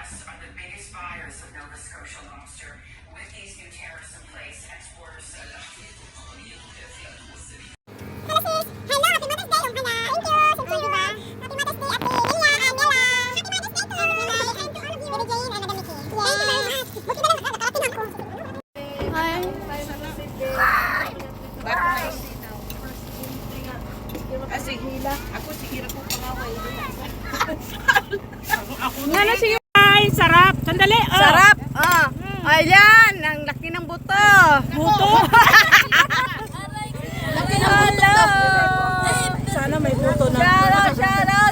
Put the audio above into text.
U.S. are the biggest buyers of Nova Scotia lobster. With these new tariffs in place, exporters say Ano siya? Ay, sarap. Sandali. Oh. Sarap. Oh. Ayan, ang laki ng buto. Buto. Hello. Sana may buto na. Shout out, shout out.